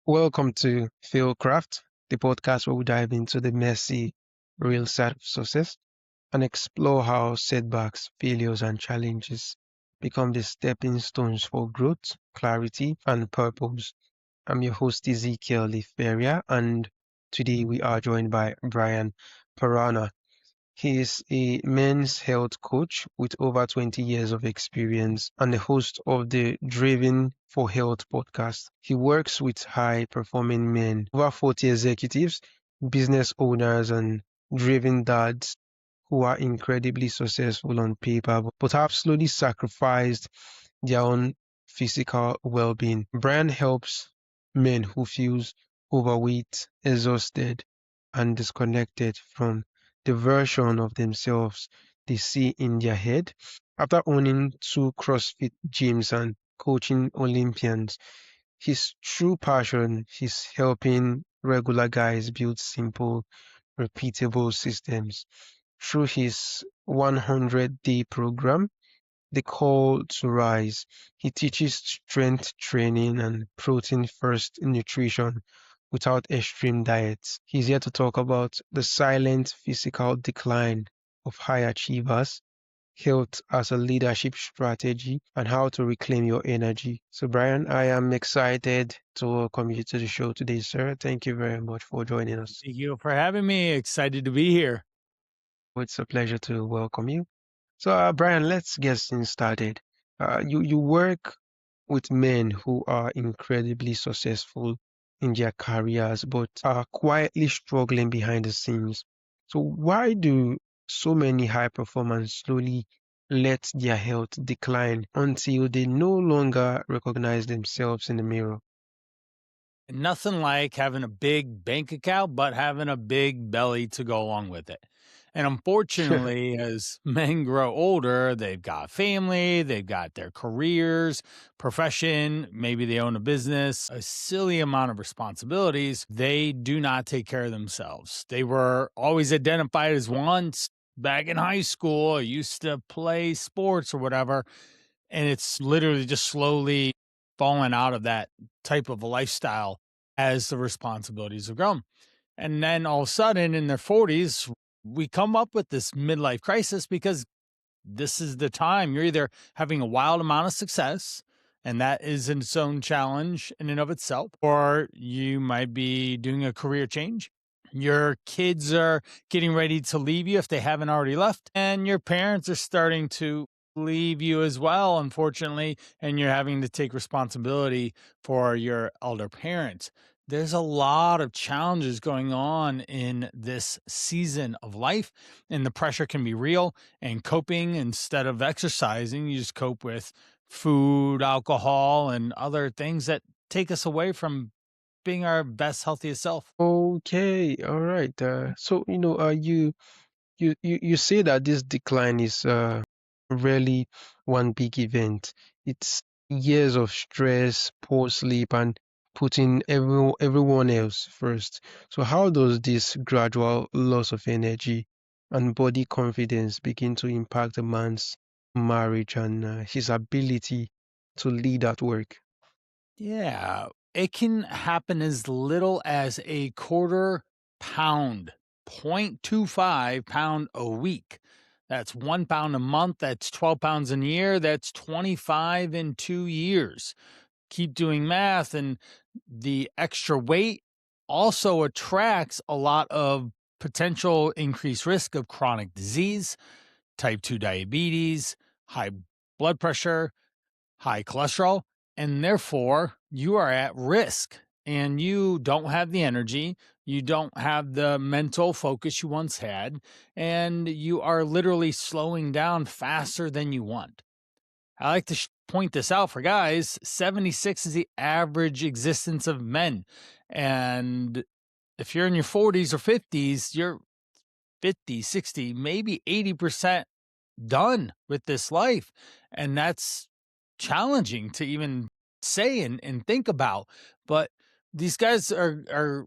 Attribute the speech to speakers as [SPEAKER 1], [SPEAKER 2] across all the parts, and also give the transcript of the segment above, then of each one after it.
[SPEAKER 1] Welcome to FailCraft, the podcast where we dive into the messy, real side of success and explore how setbacks, failures, and challenges become the stepping stones for growth, clarity, and purpose. I'm your host, Ezekiel Liferia, and today we are joined by Brian Parana. He is a men's health coach with over 20 years of experience and the host of the Driven for Health podcast. He works with high performing men, over 40 executives, business owners, and driven dads who are incredibly successful on paper but have slowly sacrificed their own physical well-being. Brian helps men who feels overweight, exhausted, and disconnected from the version of themselves they see in their head. After owning two CrossFit gyms and coaching Olympians, his true passion is helping regular guys build simple, repeatable systems. Through his 100-day program, The Call to Rise, he teaches strength training and protein-first nutrition without extreme diets. He's here to talk about the silent physical decline of high achievers, health as a leadership strategy, and how to reclaim your energy. So, Brian, I am excited to welcome you to the show today, sir. Thank you very much for joining us.
[SPEAKER 2] Thank you for having me. Excited to be here.
[SPEAKER 1] It's a pleasure to welcome you. So, Brian, let's get things started. You work with men who are incredibly successful in their careers, but are quietly struggling behind the scenes. So, why do so many high performers slowly let their health decline until they no longer recognize themselves in the mirror?
[SPEAKER 2] Nothing like having a big bank account, but having a big belly to go along with it. And unfortunately, as men grow older, they've got family, they've got their careers, profession, maybe they own a business, a silly amount of responsibilities. They do not take care of themselves. They were always identified as once back in high school, I used to play sports or whatever. And it's literally just slowly fallen out of that type of a lifestyle as the responsibilities have grown. And then all of a sudden in their 40s, we come up with this midlife crisis because this is the time you're either having a wild amount of success, and that is its own challenge in and of itself, or you might be doing a career change. Your kids are getting ready to leave you if they haven't already left, and your parents are starting to leave you as well, unfortunately, and you're having to take responsibility for your elder parents. There's a lot of challenges going on in this season of life, and the pressure can be real. And coping, instead of exercising, you just cope with food, alcohol, and other things that take us away from being our best, healthiest self.
[SPEAKER 1] Okay, all right. You say that this decline is really one big event. It's years of stress, poor sleep, and putting everyone else first. So how does this gradual loss of energy and body confidence begin to impact a man's marriage and his ability to lead at work?
[SPEAKER 2] Yeah, it can happen as little as a quarter pound, 0.25 pound a week. That's 1 pound a month. That's 12 pounds in a year. That's 25 in 2 years. Keep doing math, and the extra weight also attracts a lot of potential increased risk of chronic disease, type 2 diabetes, high blood pressure, high cholesterol, and therefore you are at risk and you don't have the energy, you don't have the mental focus you once had, and you are literally slowing down faster than you want. I like to point this out for guys. 76 is the average existence of men. And if you're in your 40s or 50s, you're 50, 60, maybe 80% done with this life. And that's challenging to even say and think about. But these guys are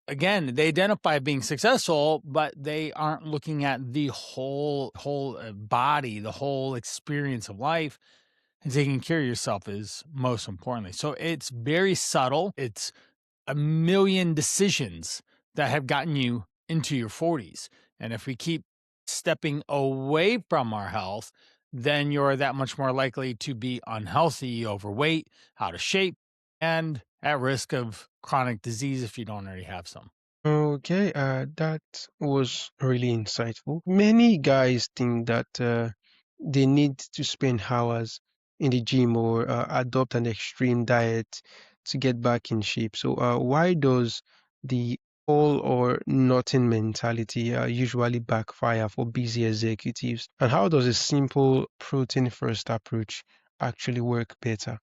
[SPEAKER 2] again, they identify being successful, but they aren't looking at the whole body, the whole experience of life, and taking care of yourself is most importantly. So it's very subtle. It's a million decisions that have gotten you into your 40s. And if we keep stepping away from our health, then you're that much more likely to be unhealthy, overweight, out of shape, and at risk of chronic disease if you don't already have some.
[SPEAKER 1] Okay, that was really insightful. Many guys think that they need to spend hours in the gym or adopt an extreme diet to get back in shape. So, why does the all or nothing mentality usually backfire for busy executives? And how does a simple protein first approach actually work better?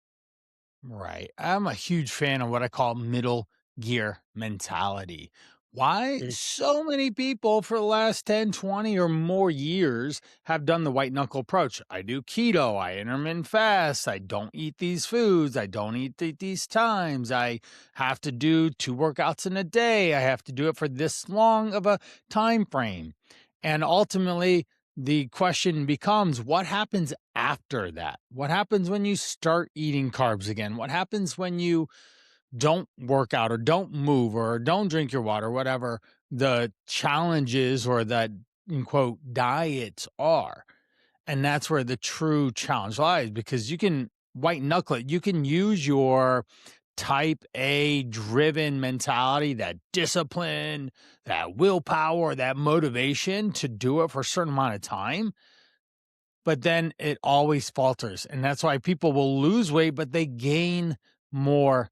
[SPEAKER 2] Right. I'm a huge fan of what I call middle gear mentality. Why
[SPEAKER 1] Mm.
[SPEAKER 2] so many people for the last 10, 20, or more years have done the white knuckle approach. I do keto, I intermittent fast, I don't eat these foods, I don't eat these times, I have to do 2 workouts in a day, I have to do it for this long of a time frame. And ultimately, the question becomes what happens after that? What happens when you start eating carbs again? What happens when you don't work out or don't move or don't drink your water, whatever the challenges or that in quote diets are? And that's where the true challenge lies because you can white knuckle it. You can use your type A driven mentality, that discipline, that willpower, that motivation to do it for a certain amount of time, but then it always falters. And that's why people will lose weight, but they gain more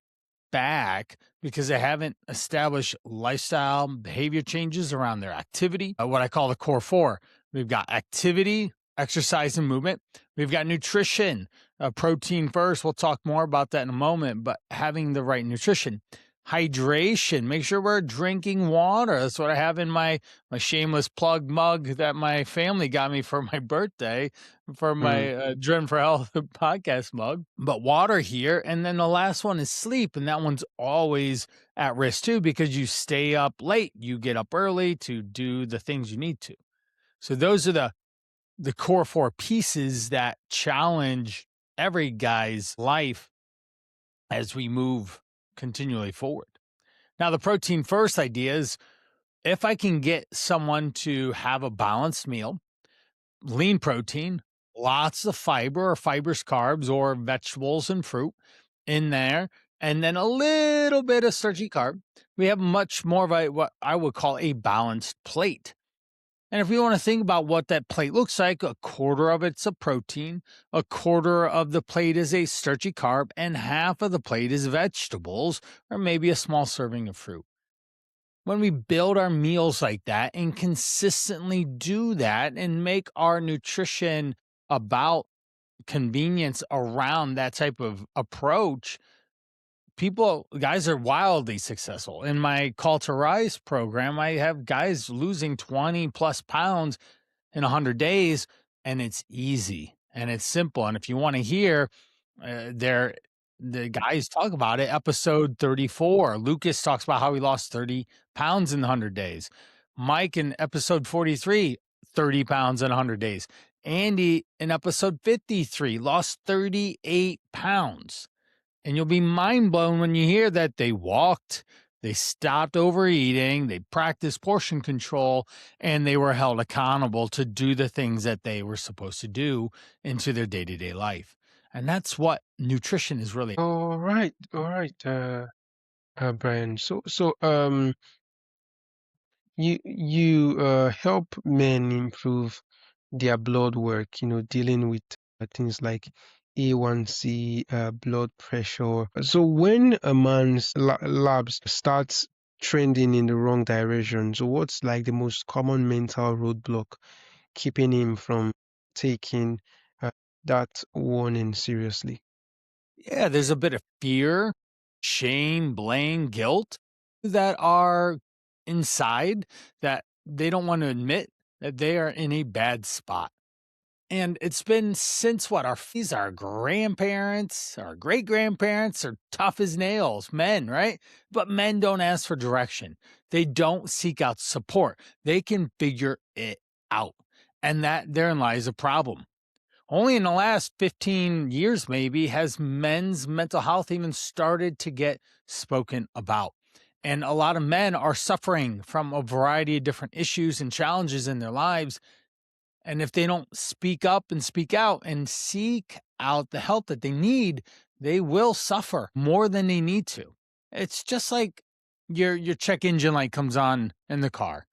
[SPEAKER 2] back because they haven't established lifestyle behavior changes around their activity. What I call the core four. We've got activity, exercise, and movement. We've got nutrition, protein first. We'll talk more about that in a moment, but having the right nutrition. Hydration, make sure we're drinking water. That's what I have in my shameless plug mug that my family got me for my birthday for
[SPEAKER 1] Mm.
[SPEAKER 2] my Driven for Health podcast mug. But water here. And then the last one is sleep. And that one's always at risk too because you stay up late. You get up early to do the things you need to. So those are the core four pieces that challenge every guy's life as we move continually forward. Now, the protein first idea is if I can get someone to have a balanced meal, lean protein, lots of fiber or fibrous carbs or vegetables and fruit in there, and then a little bit of starchy carb, we have much more of a what I would call a balanced plate. And if we want to think about what that plate looks like, a quarter of it's a protein, a quarter of the plate is a starchy carb, and half of the plate is vegetables or maybe a small serving of fruit. When we build our meals like that and consistently do that and make our nutrition about convenience around that type of approach, people, guys are wildly successful. In my Call to Rise program, I have guys losing 20 plus pounds in 100 days, and it's easy and it's simple. And if you want to hear, there the guys talk about it. Episode 34, Lucas talks about how he lost 30 pounds in 100 days. Mike in episode 43, 30 pounds in 100 days. Andy in episode 53 lost 38 pounds. And you'll be mind blown when you hear that they walked, they stopped overeating, they practiced portion control, and they were held accountable to do the things that they were supposed to do into their day to day life. And that's what nutrition is really.
[SPEAKER 1] All right, Brian. You help men improve their blood work, dealing with things like A1C, blood pressure. So when a man's labs starts trending in the wrong direction, so what's like the most common mental roadblock keeping him from taking uh, that warning seriously?
[SPEAKER 2] Yeah, there's a bit of fear, shame, blame, guilt that are inside that they don't want to admit that they are in a bad spot. And it's been since what our grandparents, our great grandparents are tough as nails, men, right? But men don't ask for direction. They don't seek out support. They can figure it out. And that therein lies a problem. Only in the last 15 years, maybe, has men's mental health even started to get spoken about. And a lot of men are suffering from a variety of different issues and challenges in their lives. And if they don't speak up and speak out and seek out the help that they need, they will suffer more than they need to. It's just like your check engine light comes on in the car.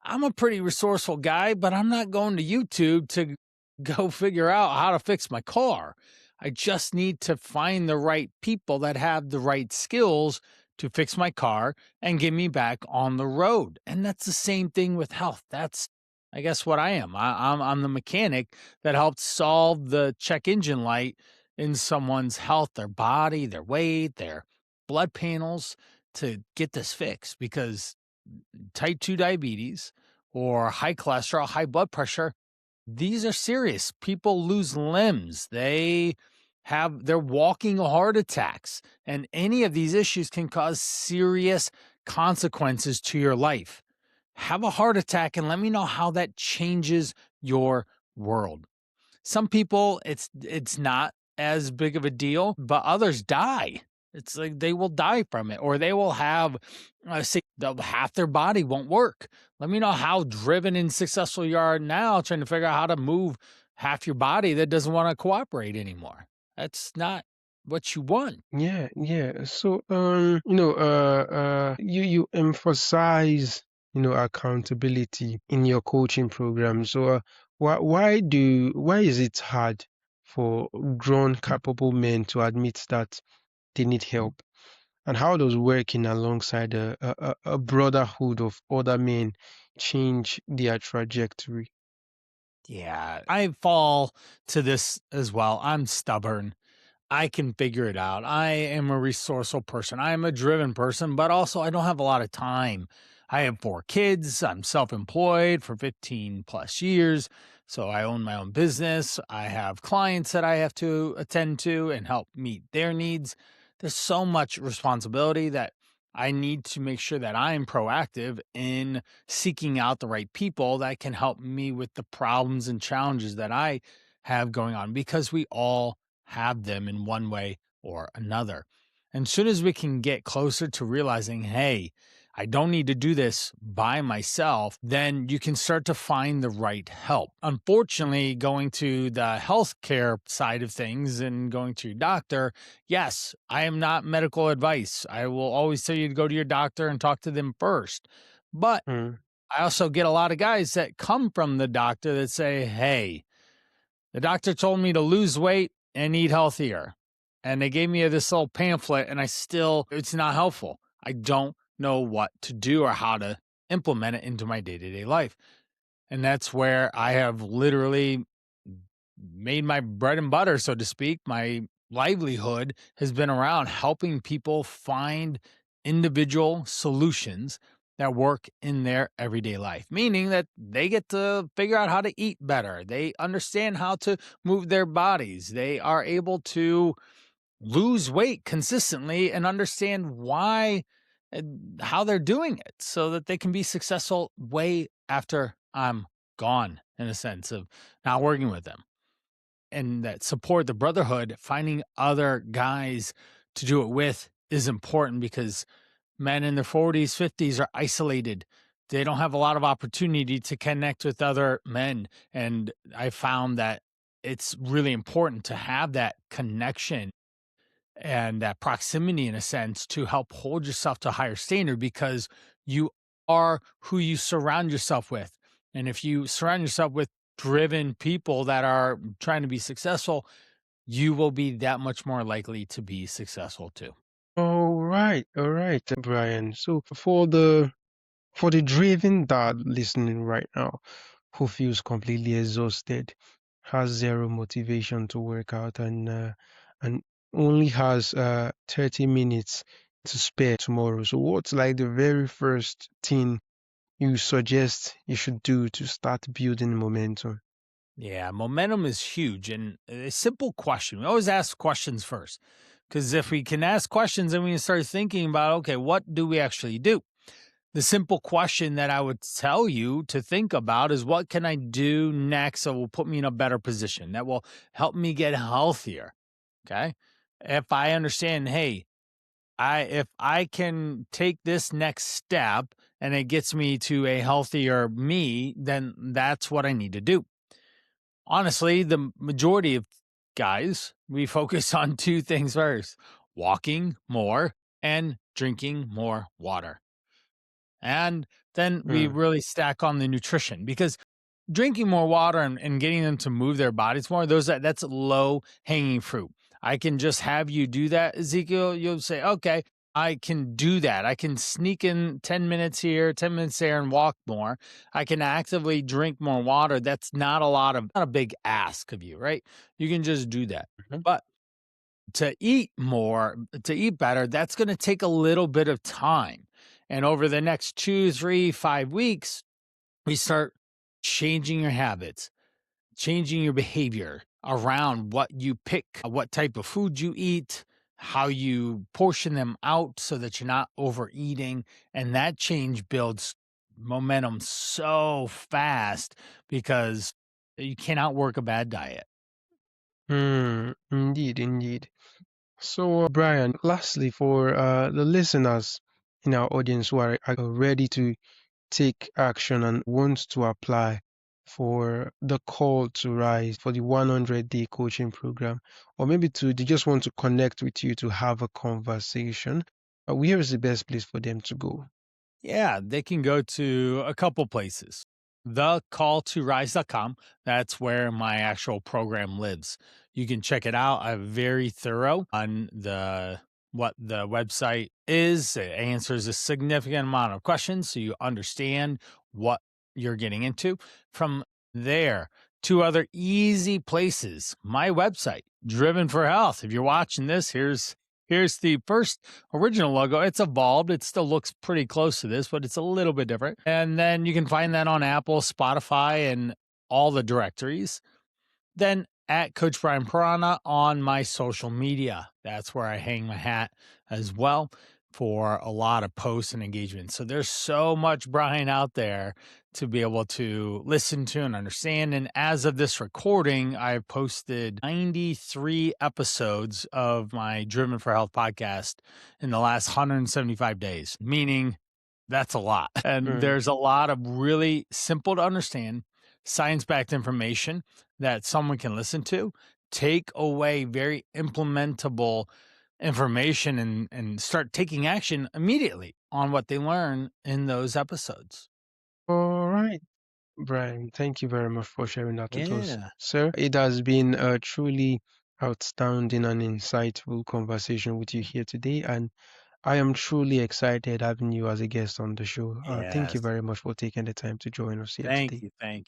[SPEAKER 2] I'm a pretty resourceful guy, but I'm not going to YouTube to go figure out how to fix my car. I just need to find the right people that have the right skills to fix my car and get me back on the road. And that's the same thing with health. That's, I guess, what I am. I'm the mechanic that helped solve the check engine light in someone's health, their body, their weight, their blood panels to get this fixed because type 2 diabetes or high cholesterol, high blood pressure, these are serious. People lose limbs. They're walking heart attacks. And any of these issues can cause serious consequences to your life. Have a heart attack and let me know how that changes your world. Some people, it's not as big of a deal, but others die. It's like they will die from it, or they will have, say, half their body won't work. Let me know how driven and successful you are now, trying to figure out how to move half your body that doesn't want to cooperate anymore. That's not what you want.
[SPEAKER 1] Yeah, yeah. So, you emphasize, accountability in your coaching program. So, why is it hard for grown, capable men to admit that they need help? And how does working alongside a brotherhood of other men change their trajectory?
[SPEAKER 2] Yeah, I fall to this as well. I'm stubborn. I can figure it out. I am a resourceful person. I am a driven person, but also I don't have a lot of time. I have 4 kids. I'm self employed for 15 plus years. So I own my own business. I have clients that I have to attend to and help meet their needs. There's so much responsibility that I need to make sure that I'm proactive in seeking out the right people that can help me with the problems and challenges that I have going on because we all have them in one way or another. And soon as we can get closer to realizing, hey, I don't need to do this by myself, then you can start to find the right help. Unfortunately, going to the healthcare side of things and going to your doctor, yes, I am not medical advice. I will always tell you to go to your doctor and talk to them first. But
[SPEAKER 1] Mm.
[SPEAKER 2] I also get a lot of guys that come from the doctor that say, hey, the doctor told me to lose weight and eat healthier. And they gave me this little pamphlet, and it's not helpful. I don't know what to do or how to implement it into my day to day life. And that's where I have literally made my bread and butter, so to speak. My livelihood has been around helping people find individual solutions that work in their everyday life, meaning that they get to figure out how to eat better. They understand how to move their bodies. They are able to lose weight consistently and understand why and how they're doing it so that they can be successful way after I'm gone, in a sense of not working with them, and that support the brotherhood. Finding other guys to do it with is important because men in their 40s, 50s are isolated. They don't have a lot of opportunity to connect with other men. And I found that it's really important to have that connection and that proximity in a sense to help hold yourself to a higher standard because you are who you surround yourself with. And if you surround yourself with driven people that are trying to be successful, you will be that much more likely to be successful too.
[SPEAKER 1] All right, Brian. So for the driven dad listening right now, who feels completely exhausted, has zero motivation to work out, and only has 30 minutes to spare tomorrow. So what's like the very first thing you suggest you should do to start building momentum?
[SPEAKER 2] Yeah, momentum is huge. And a simple question. We always ask questions first. Because if we can ask questions, then we can start thinking about, okay, what do we actually do? The simple question that I would tell you to think about is what can I do next that will put me in a better position, that will help me get healthier? Okay. If I understand, hey, If I can take this next step and it gets me to a healthier me, then that's what I need to do. Honestly, the majority of guys, we focus on two things first: walking more and drinking more water. And then we
[SPEAKER 1] Mm,
[SPEAKER 2] really stack on the nutrition because drinking more water and getting them to move their bodies more, that's low hanging fruit. I can just have you do that, Ezekiel. You'll say, okay, I can do that. I can sneak in 10 minutes here, 10 minutes there, and walk more. I can actively drink more water. That's not a big ask of you, right? You can just do that.
[SPEAKER 1] mhm.
[SPEAKER 2] But to eat more, to eat better, that's going to take a little bit of time. And over the next 2, 3, 5 weeks, we start changing your habits, changing your behavior around what you pick, what type of food you eat, how you portion them out so that you're not overeating. And that change builds momentum so fast because you cannot work a bad diet.
[SPEAKER 1] Indeed, indeed. So, Brian, lastly, for the listeners in our audience who are ready to take action and wants to apply for the call to rise for the 100-day coaching program, or maybe they just want to connect with you to have a conversation, where is the best place for them to go?
[SPEAKER 2] Yeah, they can go to a couple places. Thecalltorise.com. That's where my actual program lives. You can check it out. I'm very thorough on the what the website is. It answers a significant amount of questions so you understand what you're getting into. From there, two other easy places. My website, Driven for Health. If you're watching this, here's the first original logo. It's evolved. It still looks pretty close to this, but it's a little bit different. And then you can find that on Apple, Spotify, and all the directories. Then at Coach Brian Parana on my social media. That's where I hang my hat as well for a lot of posts and engagement. So there's so much Brian out there to be able to listen to and understand. And as of this recording, I've posted 93 episodes of my Driven for Health podcast in the last 175 days, meaning that's a lot. And
[SPEAKER 1] Mm.
[SPEAKER 2] there's a lot of really simple to understand science backed information that someone can listen to, take away very implementable information and start taking action immediately on what they learn in those episodes.
[SPEAKER 1] All right, Brian, thank you very much for sharing that with us,
[SPEAKER 2] Yeah.
[SPEAKER 1] sir. It has been a truly outstanding and insightful conversation with you here today, and I am truly excited having you as a guest on the show. Thank you
[SPEAKER 2] Yes.
[SPEAKER 1] very much for taking the time to join us here
[SPEAKER 2] Thank
[SPEAKER 1] today.
[SPEAKER 2] you. Thank